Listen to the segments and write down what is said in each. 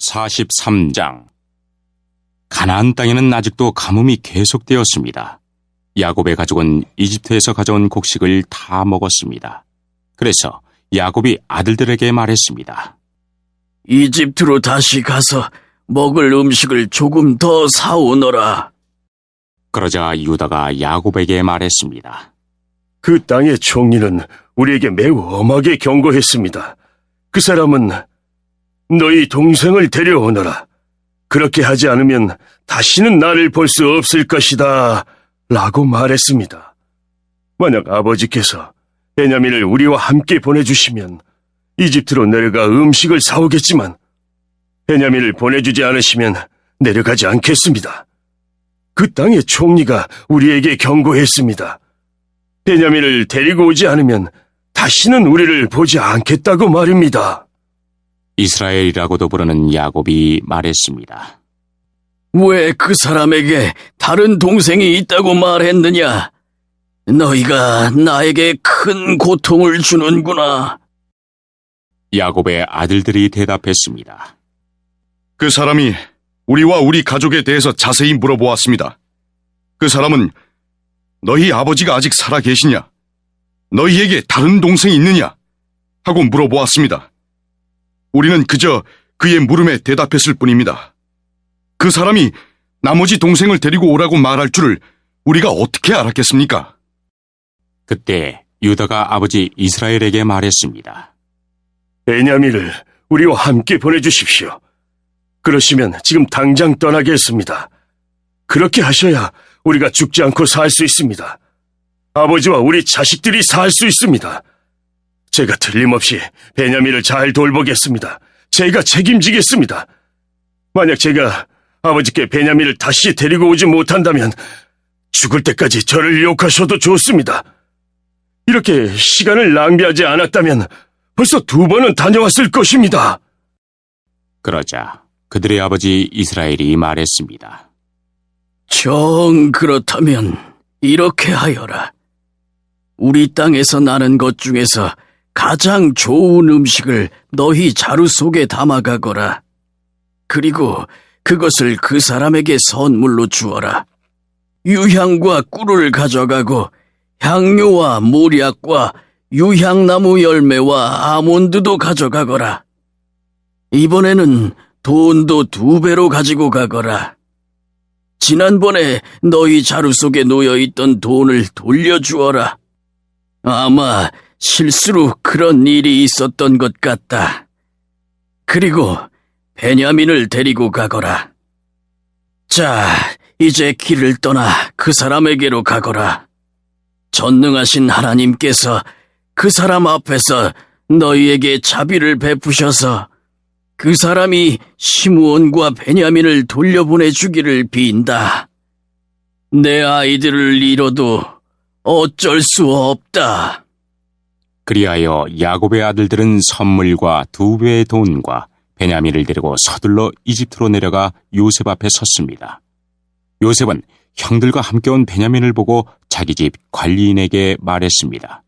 43장. 가나안 땅에는 아직도 가뭄이 계속되었습니다. 야곱의 가족은 이집트에서 가져온 곡식을 다 먹었습니다. 그래서 야곱이 아들들에게 말했습니다. 이집트로 다시 가서 먹을 음식을 조금 더 사오너라. 그러자 유다가 야곱에게 말했습니다. 그 땅의 총리는 우리에게 매우 엄하게 경고했습니다. 그 사람은 너희 동생을 데려오너라. 그렇게 하지 않으면 다시는 나를 볼 수 없을 것이다. 라고 말했습니다. 만약 아버지께서 베냐민을 우리와 함께 보내주시면 이집트로 내려가 음식을 사오겠지만 베냐민을 보내주지 않으시면 내려가지 않겠습니다. 그 땅의 총리가 우리에게 경고했습니다. 베냐민을 데리고 오지 않으면 다시는 우리를 보지 않겠다고 말입니다. 이스라엘이라고도 부르는 야곱이 말했습니다. 왜 그 사람에게 다른 동생이 있다고 말했느냐? 너희가 나에게 큰 고통을 주는구나. 야곱의 아들들이 대답했습니다. 그 사람이 우리와 우리 가족에 대해서 자세히 물어보았습니다. 그 사람은 너희 아버지가 아직 살아 계시냐? 너희에게 다른 동생이 있느냐? 하고 물어보았습니다. 우리는 그저 그의 물음에 대답했을 뿐입니다. 그 사람이 나머지 동생을 데리고 오라고 말할 줄을 우리가 어떻게 알았겠습니까? 그때 유다가 아버지 이스라엘에게 말했습니다. 베냐민을 우리와 함께 보내주십시오. 그러시면 지금 당장 떠나겠습니다. 그렇게 하셔야 우리가 죽지 않고 살 수 있습니다. 아버지와 우리 자식들이 살 수 있습니다. 제가 틀림없이 베냐민을 잘 돌보겠습니다. 제가 책임지겠습니다. 만약 제가 아버지께 베냐민을 다시 데리고 오지 못한다면 죽을 때까지 저를 욕하셔도 좋습니다. 이렇게 시간을 낭비하지 않았다면 벌써 2번은 다녀왔을 것입니다. 그러자 그들의 아버지 이스라엘이 말했습니다. 정 그렇다면 이렇게 하여라. 우리 땅에서 나는 것 중에서 가장 좋은 음식을 너희 자루 속에 담아가거라. 그리고 그것을 그 사람에게 선물로 주어라. 유향과 꿀을 가져가고 향료와 모략과 유향나무 열매와 아몬드도 가져가거라. 이번에는 돈도 2배로 가지고 가거라. 지난번에 너희 자루 속에 놓여있던 돈을 돌려주어라. 아마 실수로 그런 일이 있었던 것 같다. 그리고 베냐민을 데리고 가거라. 자, 이제 길을 떠나 그 사람에게로 가거라. 전능하신 하나님께서 그 사람 앞에서 너희에게 자비를 베푸셔서 그 사람이 시므온과 베냐민을 돌려보내주기를 빈다. 내 아이들을 잃어도 어쩔 수 없다. 그리하여 야곱의 아들들은 선물과 2배의 돈과 베냐민을 데리고 서둘러 이집트로 내려가 요셉 앞에 섰습니다. 요셉은 형들과 함께 온 베냐민을 보고 자기 집 관리인에게 말했습니다.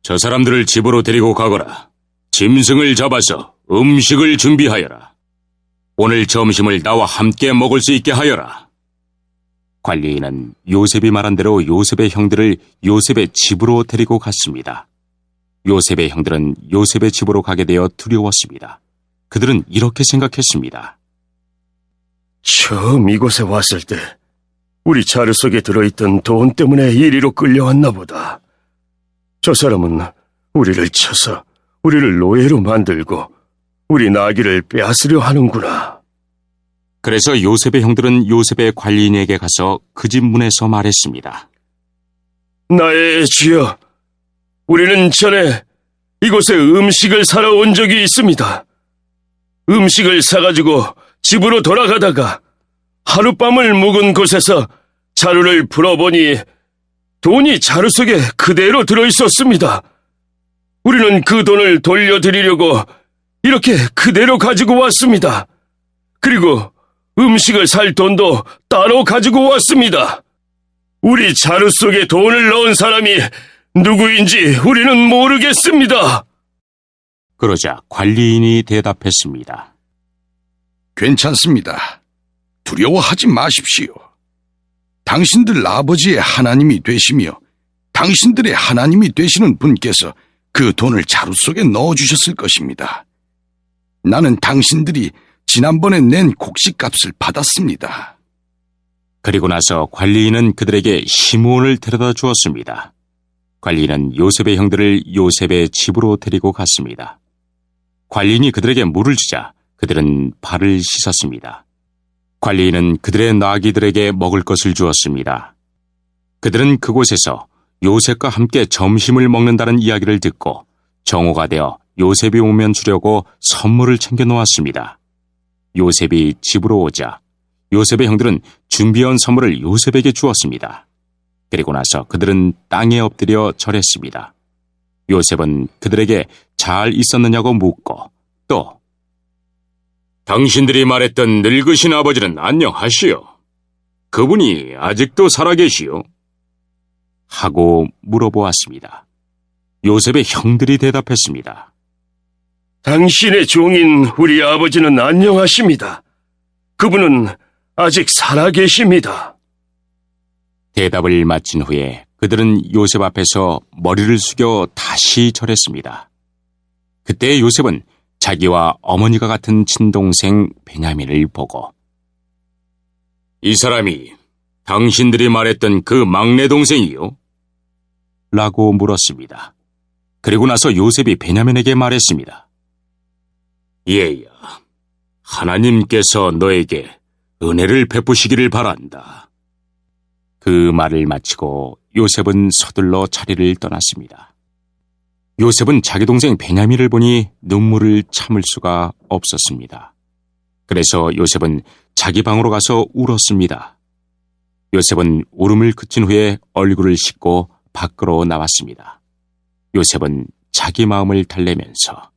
저 사람들을 집으로 데리고 가거라. 짐승을 잡아서 음식을 준비하여라. 오늘 점심을 나와 함께 먹을 수 있게 하여라. 관리인은 요셉이 말한 대로 요셉의 형들을 요셉의 집으로 데리고 갔습니다. 요셉의 형들은 요셉의 집으로 가게 되어 두려웠습니다. 그들은 이렇게 생각했습니다. 처음 이곳에 왔을 때 우리 자루 속에 들어있던 돈 때문에 이리로 끌려왔나 보다. 저 사람은 우리를 쳐서 우리를 노예로 만들고 우리 나귀를 빼앗으려 하는구나. 그래서 요셉의 형들은 요셉의 관리인에게 가서 그 집 문에서 말했습니다. 나의 주여, 우리는 전에 이곳에 음식을 사러 온 적이 있습니다. 음식을 사가지고 집으로 돌아가다가 하룻밤을 묵은 곳에서 자루를 풀어보니 돈이 자루 속에 그대로 들어있었습니다. 우리는 그 돈을 돌려드리려고 이렇게 그대로 가지고 왔습니다. 그리고 음식을 살 돈도 따로 가지고 왔습니다. 우리 자루 속에 돈을 넣은 사람이 누구인지 우리는 모르겠습니다. 그러자 관리인이 대답했습니다. 괜찮습니다. 두려워하지 마십시오. 당신들 아버지의 하나님이 되시며 당신들의 하나님이 되시는 분께서 그 돈을 자루 속에 넣어주셨을 것입니다. 나는 당신들이 지난번에 낸 곡식값을 받았습니다. 그리고 나서 관리인은 그들에게 시므온을 데려다 주었습니다. 관리인은 요셉의 형들을 요셉의 집으로 데리고 갔습니다. 관리인이 그들에게 물을 주자 그들은 발을 씻었습니다. 관리인은 그들의 나귀들에게 먹을 것을 주었습니다. 그들은 그곳에서 요셉과 함께 점심을 먹는다는 이야기를 듣고 정오가 되어 요셉이 오면 주려고 선물을 챙겨 놓았습니다. 요셉이 집으로 오자 요셉의 형들은 준비해온 선물을 요셉에게 주었습니다. 그리고 나서 그들은 땅에 엎드려 절했습니다. 요셉은 그들에게 잘 있었느냐고 묻고 또 당신들이 말했던 늙으신 아버지는 안녕하시오. 그분이 아직도 살아계시오. 하고 물어보았습니다. 요셉의 형들이 대답했습니다. 당신의 종인 우리 아버지는 안녕하십니다. 그분은 아직 살아계십니다. 대답을 마친 후에 그들은 요셉 앞에서 머리를 숙여 다시 절했습니다. 그때 요셉은 자기와 어머니가 같은 친동생 베냐민을 보고 이 사람이 당신들이 말했던 그 막내 동생이요? 라고 물었습니다. 그리고 나서 요셉이 베냐민에게 말했습니다. 얘야, 하나님께서 너에게 은혜를 베푸시기를 바란다. 그 말을 마치고 요셉은 서둘러 자리를 떠났습니다. 요셉은 자기 동생 베냐민을 보니 눈물을 참을 수가 없었습니다. 그래서 요셉은 자기 방으로 가서 울었습니다. 요셉은 울음을 그친 후에 얼굴을 씻고 밖으로 나왔습니다. 요셉은 자기 마음을 달래면서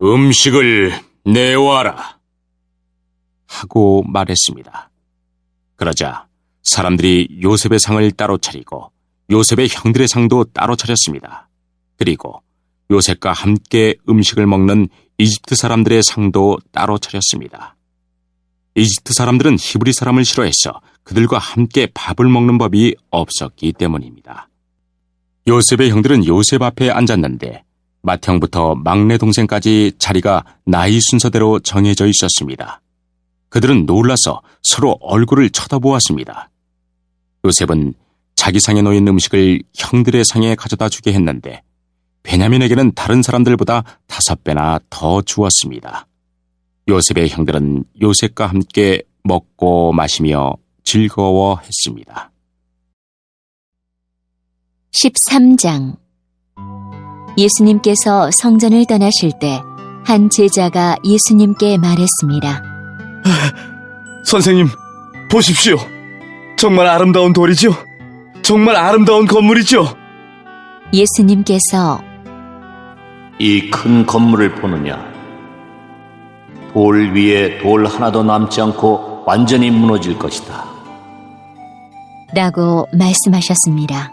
음식을 내와라 하고 말했습니다. 그러자 사람들이 요셉의 상을 따로 차리고 요셉의 형들의 상도 따로 차렸습니다. 그리고 요셉과 함께 음식을 먹는 이집트 사람들의 상도 따로 차렸습니다. 이집트 사람들은 히브리 사람을 싫어해서 그들과 함께 밥을 먹는 법이 없었기 때문입니다. 요셉의 형들은 요셉 앞에 앉았는데 맏형부터 막내 동생까지 자리가 나이 순서대로 정해져 있었습니다. 그들은 놀라서 서로 얼굴을 쳐다보았습니다. 요셉은 자기 상에 놓인 음식을 형들의 상에 가져다 주게 했는데 베냐민에게는 다른 사람들보다 5배나 더 주었습니다. 요셉의 형들은 요셉과 함께 먹고 마시며 즐거워했습니다. 13장. 예수님께서 성전을 떠나실 때 한 제자가 예수님께 말했습니다. 선생님, 보십시오. 정말 아름다운 돌이죠? 정말 아름다운 건물이죠? 예수님께서 이 큰 건물을 보느냐? 돌 위에 돌 하나도 남지 않고 완전히 무너질 것이다. 라고 말씀하셨습니다.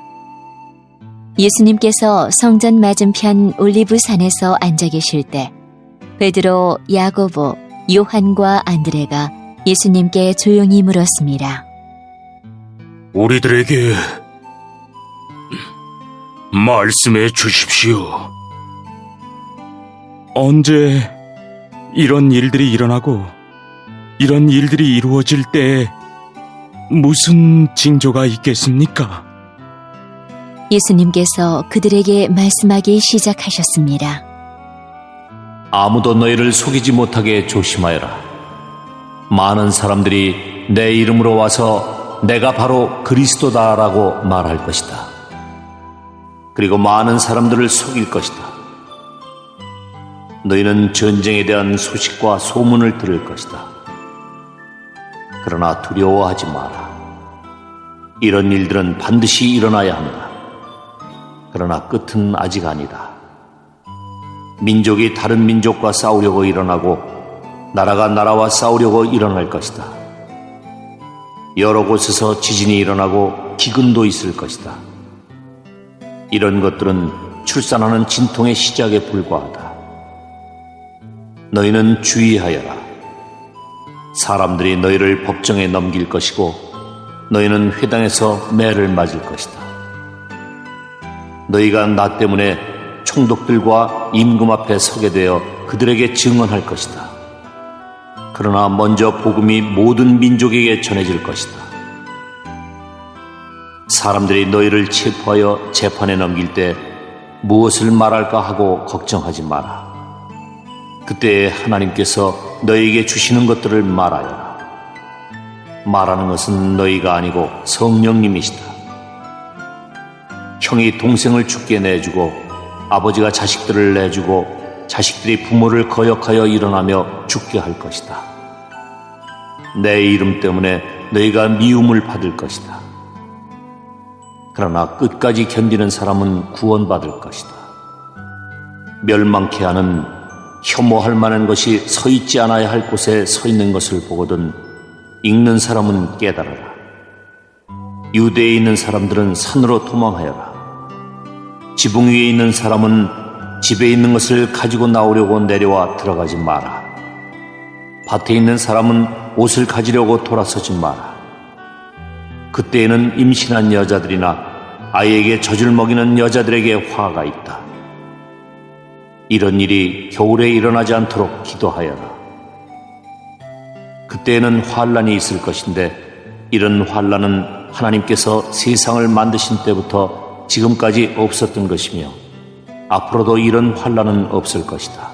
예수님께서 성전 맞은편 올리브산에서 앉아 계실 때 베드로, 야고보, 요한과 안드레가 예수님께 조용히 물었습니다. 우리들에게 말씀해 주십시오. 언제 이런 일들이 일어나고 이런 일들이 이루어질 때 무슨 징조가 있겠습니까? 예수님께서 그들에게 말씀하기 시작하셨습니다. 아무도 너희를 속이지 못하게 조심하여라. 많은 사람들이 내 이름으로 와서 내가 바로 그리스도다라고 말할 것이다. 그리고 많은 사람들을 속일 것이다. 너희는 전쟁에 대한 소식과 소문을 들을 것이다. 그러나 두려워하지 마라. 이런 일들은 반드시 일어나야 한다. 그러나 끝은 아직 아니다. 민족이 다른 민족과 싸우려고 일어나고 나라가 나라와 싸우려고 일어날 것이다. 여러 곳에서 지진이 일어나고 기근도 있을 것이다. 이런 것들은 출산하는 진통의 시작에 불과하다. 너희는 주의하여라. 사람들이 너희를 법정에 넘길 것이고 너희는 회당에서 매를 맞을 것이다. 너희가 나 때문에 총독들과 임금 앞에 서게 되어 그들에게 증언할 것이다. 그러나 먼저 복음이 모든 민족에게 전해질 것이다. 사람들이 너희를 체포하여 재판에 넘길 때 무엇을 말할까 하고 걱정하지 마라. 그때 하나님께서 너희에게 주시는 것들을 말하여라. 말하는 것은 너희가 아니고 성령님이시다. 형이 동생을 죽게 내주고 아버지가 자식들을 내주고 자식들이 부모를 거역하여 일어나며 죽게 할 것이다. 내 이름 때문에 너희가 미움을 받을 것이다. 그러나 끝까지 견디는 사람은 구원받을 것이다. 멸망케 하는 혐오할 만한 것이 서 있지 않아야 할 곳에 서 있는 것을 보거든 읽는 사람은 깨달아라. 유대에 있는 사람들은 산으로 도망하여라. 지붕 위에 있는 사람은 집에 있는 것을 가지고 나오려고 내려와 들어가지 마라. 밭에 있는 사람은 옷을 가지려고 돌아서지 마라. 그때에는 임신한 여자들이나 아이에게 젖을 먹이는 여자들에게 화가 있다. 이런 일이 겨울에 일어나지 않도록 기도하여라. 그때에는 환란이 있을 것인데 이런 환란은 하나님께서 세상을 만드신 때부터 지금까지 없었던 것이며 앞으로도 이런 환란은 없을 것이다.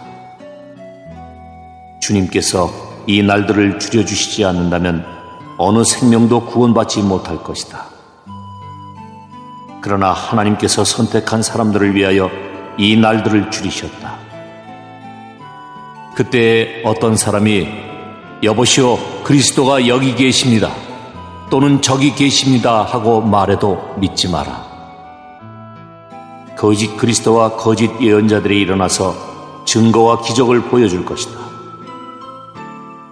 주님께서 이 날들을 줄여주시지 않는다면 어느 생명도 구원받지 못할 것이다. 그러나 하나님께서 선택한 사람들을 위하여 이 날들을 줄이셨다. 그때 어떤 사람이 여보시오 그리스도가 여기 계십니다 또는 저기 계십니다 하고 말해도 믿지 마라. 거짓 그리스도와 거짓 예언자들이 일어나서 증거와 기적을 보여줄 것이다.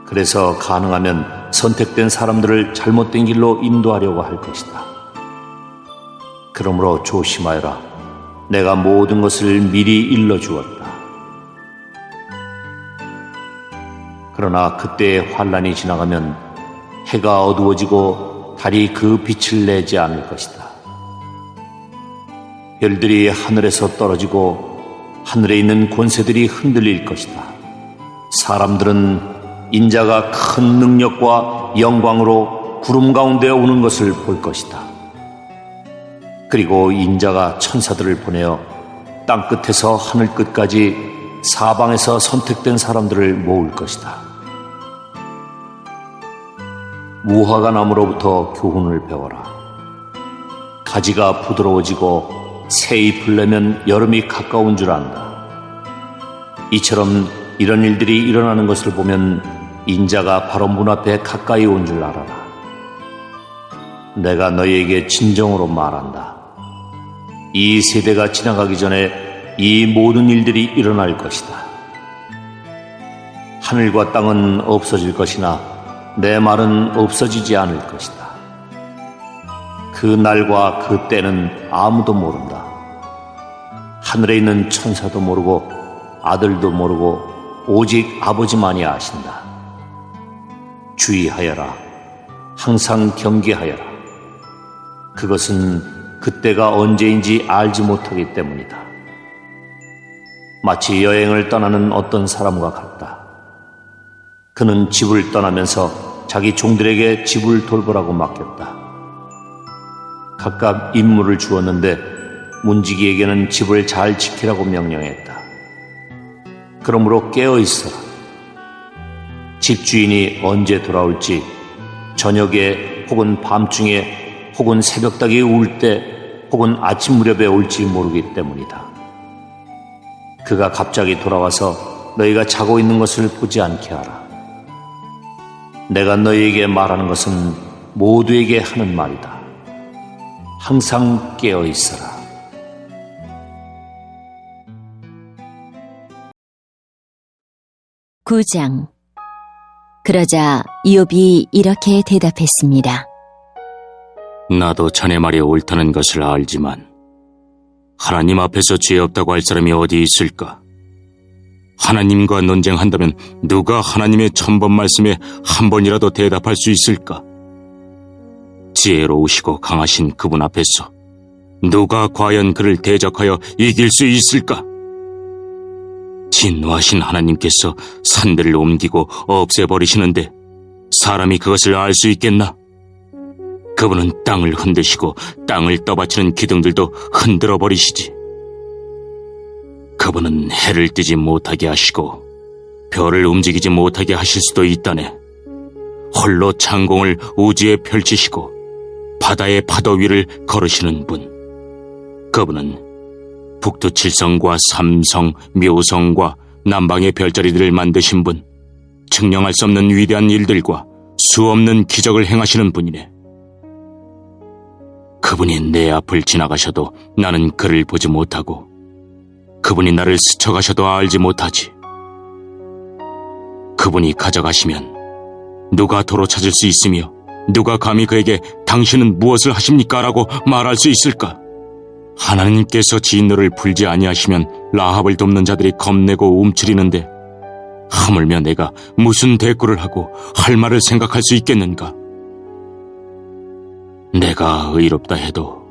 그래서 가능하면 선택된 사람들을 잘못된 길로 인도하려고 할 것이다. 그러므로 조심하여라. 내가 모든 것을 미리 일러주었다. 그러나 그때의 환란이 지나가면 해가 어두워지고 달이 그 빛을 내지 않을 것이다. 별들이 하늘에서 떨어지고 하늘에 있는 권세들이 흔들릴 것이다. 사람들은 인자가 큰 능력과 영광으로 구름 가운데 오는 것을 볼 것이다. 그리고 인자가 천사들을 보내어 땅끝에서 하늘 끝까지 사방에서 선택된 사람들을 모을 것이다. 무화과 나무로부터 교훈을 배워라. 가지가 부드러워지고 새 잎을 내면 여름이 가까운 줄 안다. 이처럼 이런 일들이 일어나는 것을 보면 인자가 바로 문 앞에 가까이 온 줄 알아라. 내가 너희에게 진정으로 말한다. 이 세대가 지나가기 전에 이 모든 일들이 일어날 것이다. 하늘과 땅은 없어질 것이나 내 말은 없어지지 않을 것이다. 그 날과 그 때는 아무도 모른다. 하늘에 있는 천사도 모르고 아들도 모르고 오직 아버지만이 아신다. 주의하여라. 항상 경계하여라. 그것은 그때가 언제인지 알지 못하기 때문이다. 마치 여행을 떠나는 어떤 사람과 같다. 그는 집을 떠나면서 자기 종들에게 집을 돌보라고 맡겼다. 각각 임무를 주었는데 문지기에게는 집을 잘 지키라고 명령했다. 그러므로 깨어있어라. 집주인이 언제 돌아올지 저녁에 혹은 밤중에 혹은 새벽닭이 울 때 혹은 아침 무렵에 올지 모르기 때문이다. 그가 갑자기 돌아와서 너희가 자고 있는 것을 보지 않게 하라. 내가 너희에게 말하는 것은 모두에게 하는 말이다. 항상 깨어 있어라. (9장) 그러자 이욥이 이렇게 대답했습니다. 나도 자네 말이 옳다는 것을 알지만 하나님 앞에서 죄 없다고 할 사람이 어디 있을까? 하나님과 논쟁한다면 누가 하나님의 1000번 말씀에 한 번이라도 대답할 수 있을까? 지혜로우시고 강하신 그분 앞에서 누가 과연 그를 대적하여 이길 수 있을까? 진노하신 하나님께서 산들을 옮기고 없애버리시는데 사람이 그것을 알 수 있겠나? 그분은 땅을 흔드시고 땅을 떠받치는 기둥들도 흔들어 버리시지. 그분은 해를 뜨지 못하게 하시고 별을 움직이지 못하게 하실 수도 있다네. 홀로 창공을 우주에 펼치시고 바다의 파도 위를 걸으시는 분. 그분은 북두칠성과 삼성, 묘성과 남방의 별자리들을 만드신 분, 측량할 수 없는 위대한 일들과 수없는 기적을 행하시는 분이네. 그분이 내 앞을 지나가셔도 나는 그를 보지 못하고 그분이 나를 스쳐가셔도 알지 못하지. 그분이 가져가시면 누가 도로 찾을 수 있으며 누가 감히 그에게 당신은 무엇을 하십니까? 라고 말할 수 있을까? 하나님께서 진노를 풀지 아니하시면 라합을 돕는 자들이 겁내고 움츠리는데 하물며 내가 무슨 대꾸를 하고 할 말을 생각할 수 있겠는가? 내가 의롭다 해도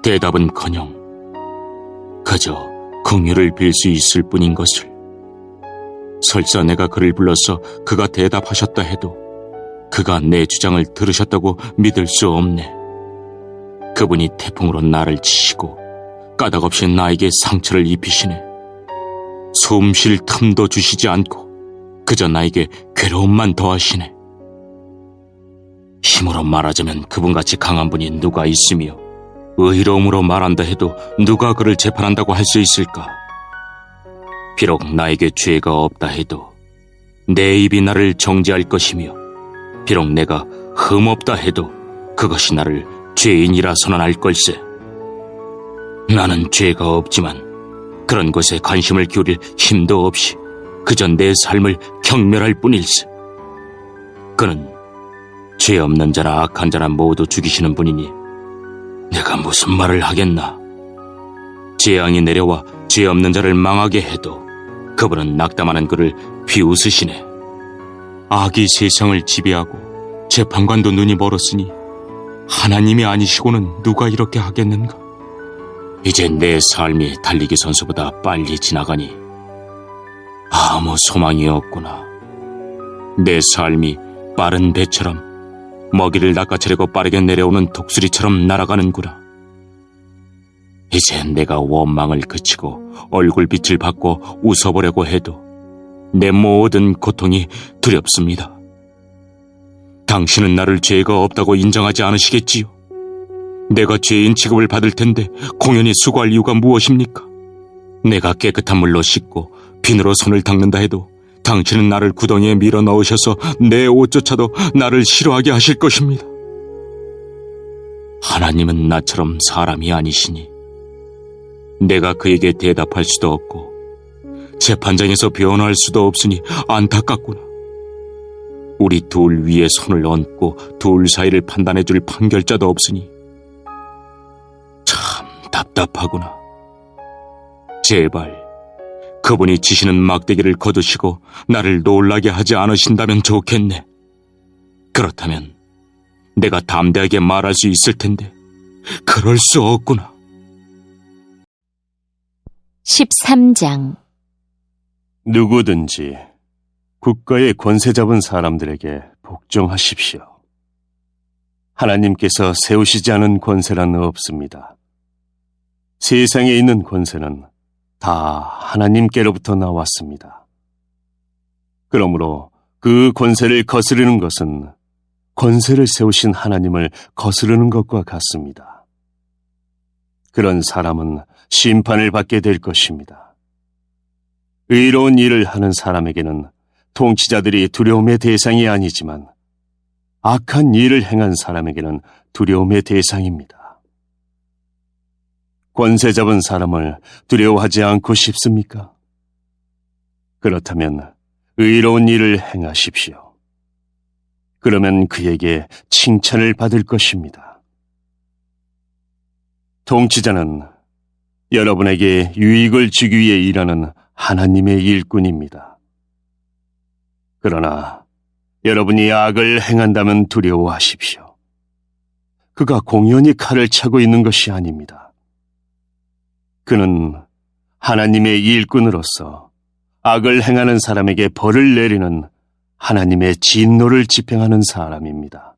대답은커녕 그저 긍휼을 빌 수 있을 뿐인 것을. 설사 내가 그를 불러서 그가 대답하셨다 해도 그가 내 주장을 들으셨다고 믿을 수 없네. 그분이 태풍으로 나를 치시고 까닭없이 나에게 상처를 입히시네. 숨 쉴 틈도 주시지 않고 그저 나에게 괴로움만 더하시네. 힘으로 말하자면 그분같이 강한 분이 누가 있으며 의로움으로 말한다 해도 누가 그를 재판한다고 할 수 있을까? 비록 나에게 죄가 없다 해도 내 입이 나를 정죄할 것이며 비록 내가 흠없다 해도 그것이 나를 죄인이라 선언할 걸세. 나는 죄가 없지만 그런 것에 관심을 기울일 힘도 없이 그저 내 삶을 경멸할 뿐일세. 그는 죄 없는 자나 악한 자나 모두 죽이시는 분이니 내가 무슨 말을 하겠나. 재앙이 내려와 죄 없는 자를 망하게 해도 그분은 낙담하는 그를 비웃으시네. 악이 세상을 지배하고 재판관도 눈이 멀었으니 하나님이 아니시고는 누가 이렇게 하겠는가. 이제 내 삶이 달리기 선수보다 빨리 지나가니 아무 소망이 없구나. 내 삶이 빠른 배처럼 먹이를 낚아채려고 빠르게 내려오는 독수리처럼 날아가는구나. 이제 내가 원망을 그치고 얼굴빛을 받고 웃어보려고 해도 내 모든 고통이 두렵습니다. 당신은 나를 죄가 없다고 인정하지 않으시겠지요? 내가 죄인 취급을 받을 텐데 공연히 수고할 이유가 무엇입니까? 내가 깨끗한 물로 씻고 비누로 손을 닦는다 해도 당신은 나를 구덩이에 밀어 넣으셔서 내 옷조차도 나를 싫어하게 하실 것입니다. 하나님은 나처럼 사람이 아니시니 내가 그에게 대답할 수도 없고 재판장에서 변호할 수도 없으니 안타깝구나. 우리 둘 위에 손을 얹고 둘 사이를 판단해 줄 판결자도 없으니 참 답답하구나. 제발 그분이 치시는 막대기를 거두시고 나를 놀라게 하지 않으신다면 좋겠네. 그렇다면 내가 담대하게 말할 수 있을 텐데 그럴 수 없구나. 13장. 누구든지 국가의 권세 잡은 사람들에게 복종하십시오. 하나님께서 세우시지 않은 권세란 없습니다. 세상에 있는 권세는 다 하나님께로부터 나왔습니다. 그러므로 그 권세를 거스르는 것은 권세를 세우신 하나님을 거스르는 것과 같습니다. 그런 사람은 심판을 받게 될 것입니다. 의로운 일을 하는 사람에게는 통치자들이 두려움의 대상이 아니지만 악한 일을 행한 사람에게는 두려움의 대상입니다. 권세 잡은 사람을 두려워하지 않고 싶습니까? 그렇다면 의로운 일을 행하십시오. 그러면 그에게 칭찬을 받을 것입니다. 통치자는 여러분에게 유익을 주기 위해 일하는 하나님의 일꾼입니다. 그러나 여러분이 악을 행한다면 두려워하십시오. 그가 공연히 칼을 차고 있는 것이 아닙니다. 그는 하나님의 일꾼으로서 악을 행하는 사람에게 벌을 내리는 하나님의 진노를 집행하는 사람입니다.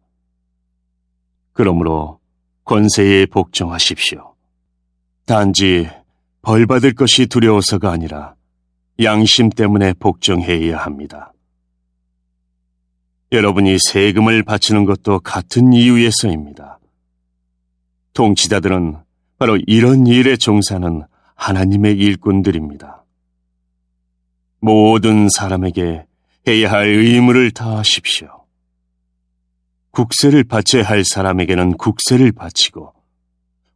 그러므로 권세에 복종하십시오. 단지 벌 받을 것이 두려워서가 아니라 양심 때문에 복종해야 합니다. 여러분이 세금을 바치는 것도 같은 이유에서입니다. 통치자들은 바로 이런 일에 종사하는 하나님의 일꾼들입니다. 모든 사람에게 해야 할 의무를 다하십시오. 국세를 바쳐야 할 사람에게는 국세를 바치고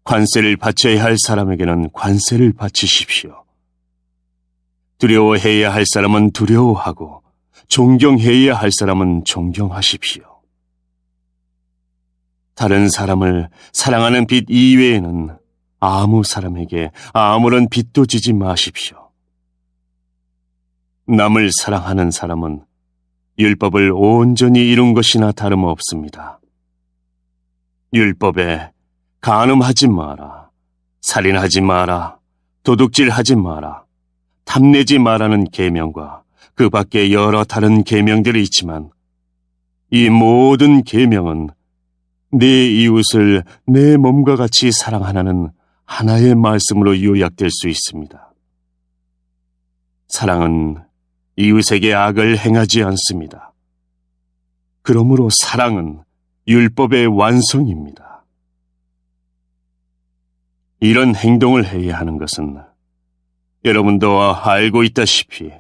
관세를 바쳐야 할 사람에게는 관세를 바치십시오. 두려워해야 할 사람은 두려워하고 존경해야 할 사람은 존경하십시오. 다른 사람을 사랑하는 빛 이외에는 아무 사람에게 아무런 빚도 지지 마십시오. 남을 사랑하는 사람은 율법을 온전히 이룬 것이나 다름없습니다. 율법에 간음하지 마라, 살인하지 마라, 도둑질하지 마라, 탐내지 마라는 계명과 그 밖에 여러 다른 계명들이 있지만 이 모든 계명은 내 이웃을 내 몸과 같이 사랑하라는 하나의 말씀으로 요약될 수 있습니다. 사랑은 이웃에게 악을 행하지 않습니다. 그러므로 사랑은 율법의 완성입니다. 이런 행동을 해야 하는 것은 여러분도 알고 있다시피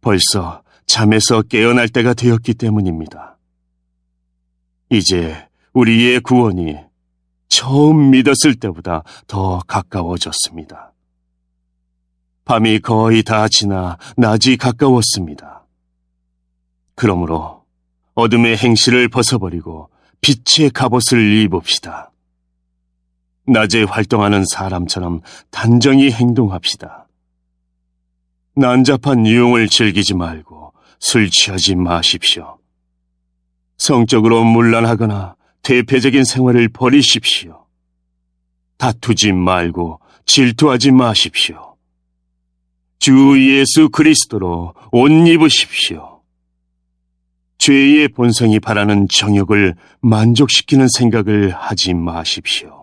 벌써 잠에서 깨어날 때가 되었기 때문입니다. 이제 우리의 구원이 처음 믿었을 때보다 더 가까워졌습니다. 밤이 거의 다 지나 낮이 가까웠습니다. 그러므로 어둠의 행실을 벗어버리고 빛의 갑옷을 입읍시다. 낮에 활동하는 사람처럼 단정히 행동합시다. 난잡한 유흥을 즐기지 말고 술 취하지 마십시오. 성적으로 문란하거나 대표적인 생활을 버리십시오. 다투지 말고 질투하지 마십시오. 주 예수 그리스도로 옷 입으십시오. 죄의 본성이 바라는 정욕을 만족시키는 생각을 하지 마십시오.